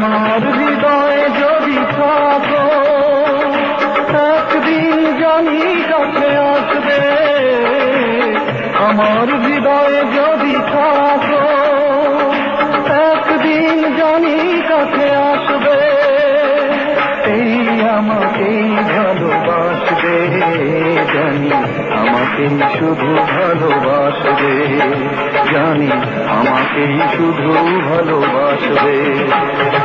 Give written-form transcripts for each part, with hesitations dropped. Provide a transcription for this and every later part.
আমার হৃদয়ে যদি থাকো, একদিন জানি কাছে আসবে। আমার হৃদয়ে যদি থাকো, একদিন জানি কাছে আসবে। এই আমাকেই ভালোবাসবে, জানি আমাকেই শুধু ভালোবাসবে, জানি আমাকেই শুধু ভালোবাসবে।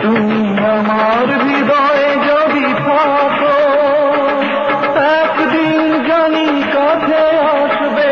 তুমি আমার হৃদয়ে যদি থাকো, একদিন জানি কাছে আসবে।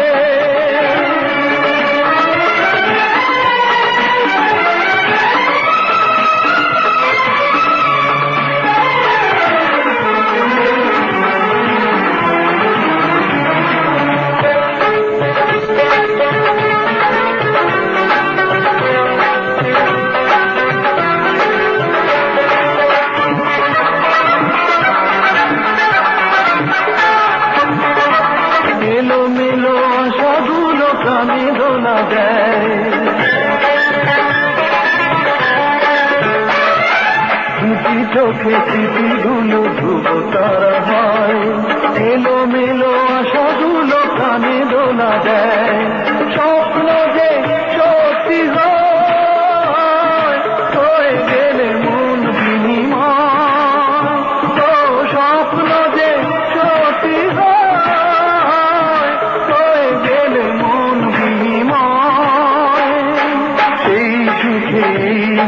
এলোমেলো আশাগুলো কানে দোলা দেয়, দুটি চোখে স্মৃতিগুলো ধ্রুব তারা হয়। এলোমেলো আশাগুলো কানে দোলা দেয়, স্বপ্ন যে সত্যি হয়, হয়ে গেলে মন বিনিময়। ও স্বপ্ন যে সত্যি হয়, হয়ে গেলে মন বিনিময়। সেই সুখে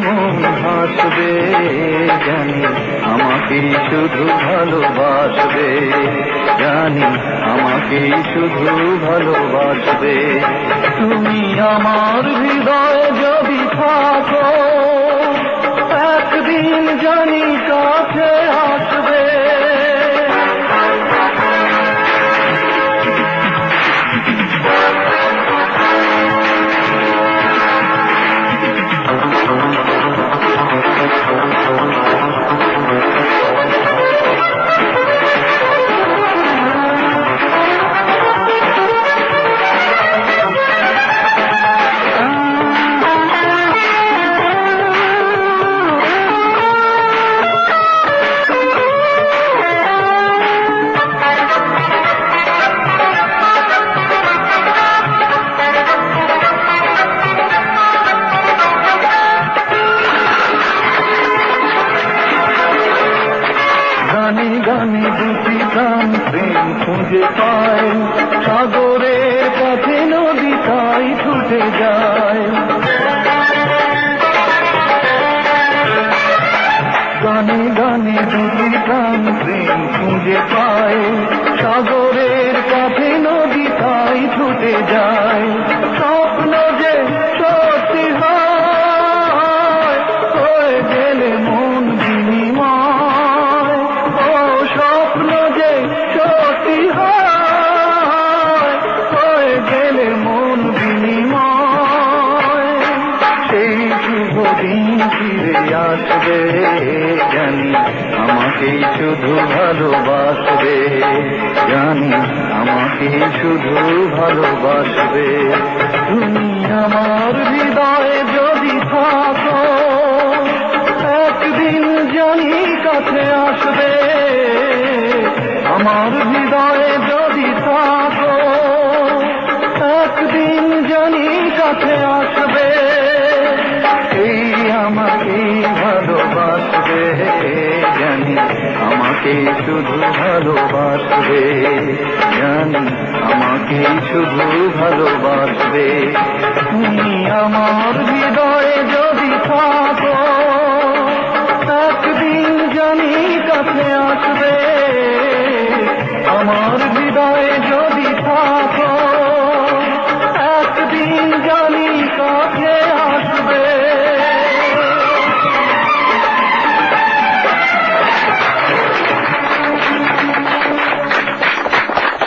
মন হাসবে, জানি আমাকেই শুধু ভালোবাসবে, জানি আমাকেই শুধু ভালোবাসবে। তুমি আমার হৃদয়ে যদি থাকো, একদিন জানি কাছে আসবে। গানে গানে দুটি প্রাণ প্রেম খুঁজে পায়, সাগরের কাছে নদী তাই ছুটে যায়। গানে গানে দুটি প্রাণ প্রেম খুঁজে পায়, সাগরের কাছে নদী তাই ছুটে যায়। স্বপ্ন যে সত্যি হয়, হয়ে গেলে মন বিনিময়। ও স্বপ্ন যে সত্যি হয়, হয়ে গেলে মন বিনিময়। সেই শুভ দিন ফিরে আসবে, জানি আমাকেই শুধু ভালোবাসবে, জানি আমাকেই শুধু ভালোবাসবে। তুমি আমার হৃদয়ে যদি থাকো, একদিন জানি কাছে আসবে। আমার হৃদয়ে যদি থাকো, একদিন জানি কাছে আসবে। এই আমাকেই ভালোবাসবে, জানি আমাকেই শুধু ভালোবাসবে, জানি আমাকেই শুধু ভালোবাসবে। তুমি আমার হৃদয়ে যদি থাকো,